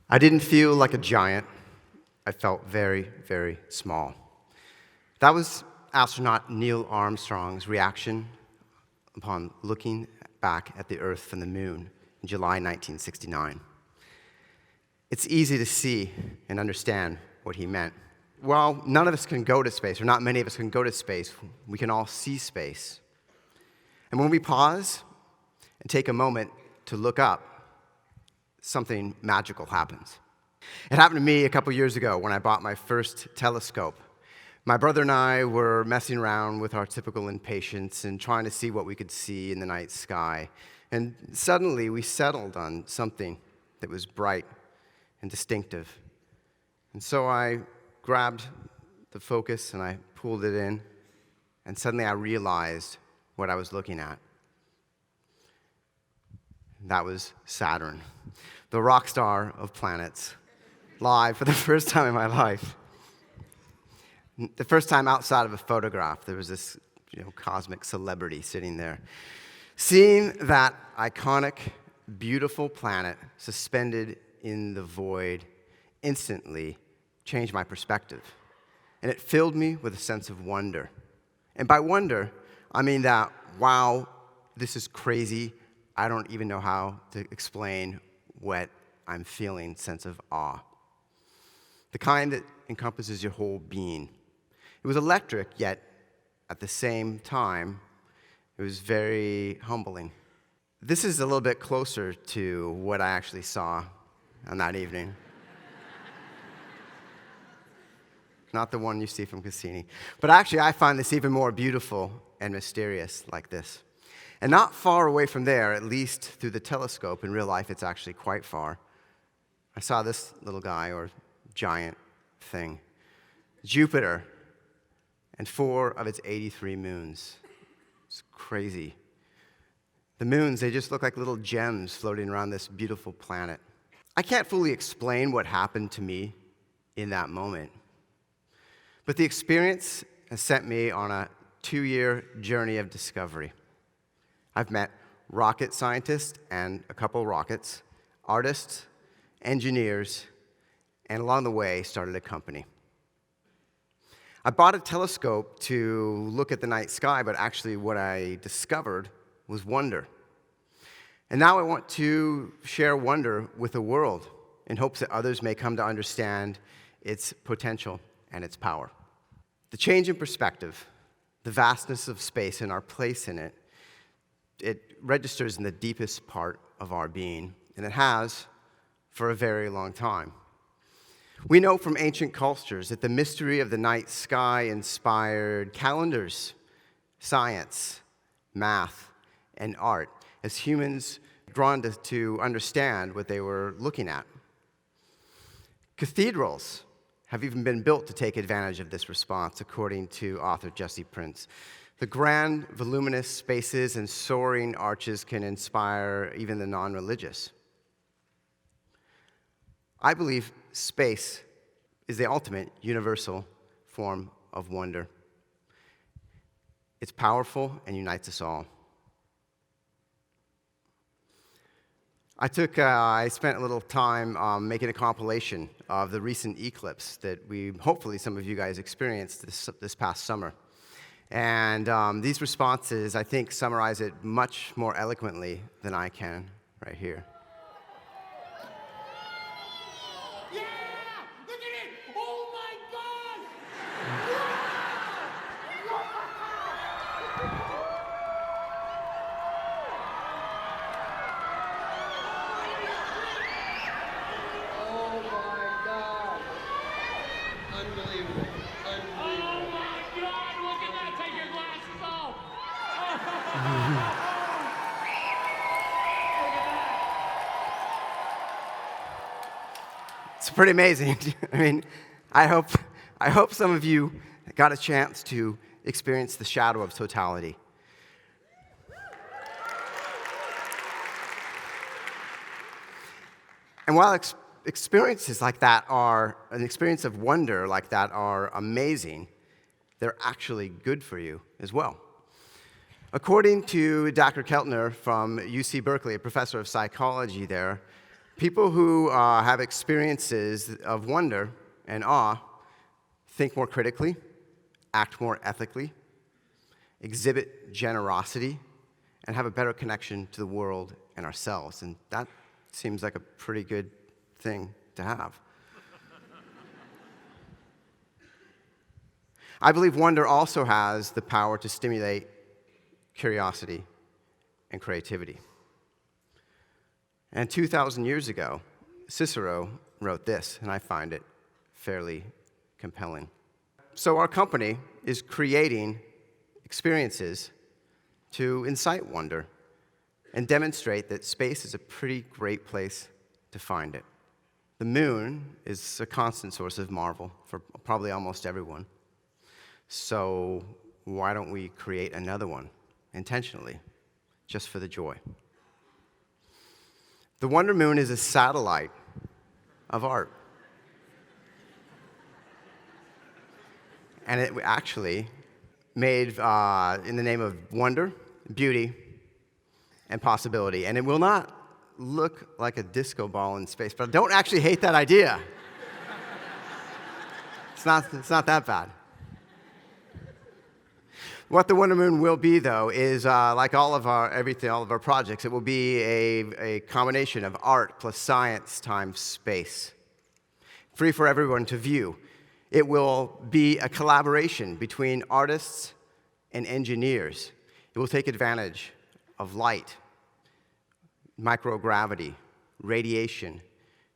I didn't feel like a giant. I felt very, very small. That was astronaut Neil Armstrong's reaction upon looking back at the Earth from the moon in July 1969. It's easy to see and understand what he meant. While none of us can go to space, or not many of us can go to space, we can all see space. And when we pause and take a moment to look up, something magical happens. It happened to me a couple years ago when I bought my first telescope. My brother and I were messing around with our typical impatience and trying to see what we could see in the night sky. And suddenly we settled on something that was bright and distinctive. And so I grabbed the focus and I pulled it in, and suddenly I realized what I was looking at. That was Saturn, the rock star of planets, live for the first time in my life. The first time outside of a photograph, there was this cosmic celebrity sitting there. Seeing that iconic, beautiful planet suspended in the void instantly changed my perspective. And it filled me with a sense of wonder. And by wonder, I mean that, wow, this is crazy. I don't even know how to explain what I'm feeling, sense of awe. The kind that encompasses your whole being. It was electric, yet at the same time, it was very humbling. This is a little bit closer to what I actually saw on that evening. Not the one you see from Cassini. But actually, I find this even more beautiful and mysterious like this. And not far away from there, at least through the telescope, in real life it's actually quite far, I saw this little guy, or giant thing, Jupiter, and 4 of its 83 moons. It's crazy. The moons, they just look like little gems floating around this beautiful planet. I can't fully explain what happened to me in that moment, but the experience has sent me on a 2-year journey of discovery. I've met rocket scientists and a couple rockets, artists, engineers, and along the way started a company. I bought a telescope to look at the night sky, but actually what I discovered was wonder. And now I want to share wonder with the world in hopes that others may come to understand its potential and its power. The change in perspective, the vastness of space and our place in it, it registers in the deepest part of our being, and it has for a very long time. We know from ancient cultures that the mystery of the night sky inspired calendars, science, math, and art, as humans drawn to understand what they were looking at. Cathedrals have even been built to take advantage of this response, according to author Jesse Prince. The grand, voluminous spaces and soaring arches can inspire even the non-religious. I believe space is the ultimate universal form of wonder. It's powerful and unites us all. I spent a little time making a compilation of the recent eclipse that hopefully some of you guys experienced this past summer. And these responses, I think, summarize it much more eloquently than I can right here. Yeah! Look at it! Oh my God! Oh my God! Unbelievable. Oh my God, look at that! Take your glasses off! It's pretty amazing. I mean, I hope some of you got a chance to experience the shadow of totality. And while experiences like that are, an experience of wonder like that are amazing, they're actually good for you as well. According to Dr. Keltner from UC Berkeley, a professor of psychology there, People who have experiences of wonder and awe think more critically, act more ethically, exhibit generosity, and have a better connection to the world and ourselves. And that seems like a pretty good thing to have. I believe wonder also has the power to stimulate curiosity and creativity. And 2,000 years ago, Cicero wrote this, and I find it fairly compelling. So our company is creating experiences to incite wonder and demonstrate that space is a pretty great place to find it. The moon is a constant source of marvel for probably almost everyone. So why don't we create another one intentionally, just for the joy? The Wonder Moon is a satellite of art. And it actually made in the name of wonder, beauty, and possibility. And it will not look like a disco ball in space, but I don't actually hate that idea. It's not that bad. What the Wonder Moon will be, though, is like all of our projects, it will be a combination of art plus science times space, free for everyone to view. It will be a collaboration between artists and engineers. It will take advantage of light, microgravity, radiation,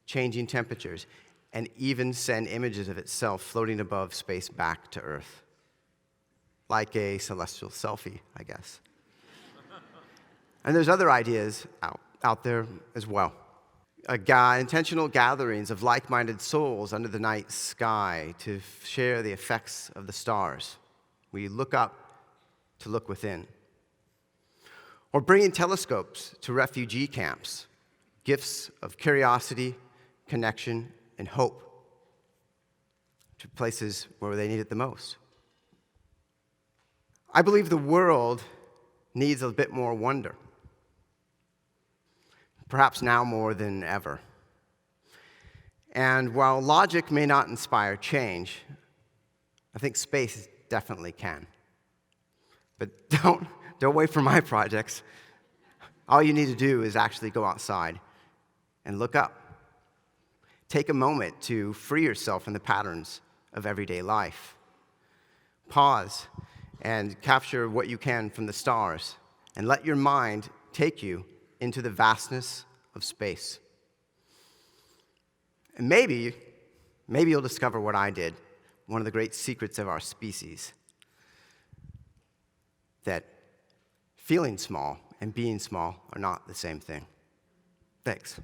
changing temperatures, and even send images of itself floating above space back to Earth. Like a celestial selfie, I guess. And there's other ideas out there as well. Intentional gatherings of like-minded souls under the night sky to share the effects of the stars. We look up to look within. Or bringing telescopes to refugee camps, gifts of curiosity, connection, and hope to places where they need it the most. I believe the world needs a bit more wonder, perhaps now more than ever. And while logic may not inspire change, I think space definitely can. But don't wait for my projects. All you need to do is actually go outside and look up. Take a moment to free yourself from the patterns of everyday life. Pause and capture what you can from the stars, and let your mind take you into the vastness of space. And maybe you'll discover what I did, one of the great secrets of our species, that feeling small and being small are not the same thing. Thanks.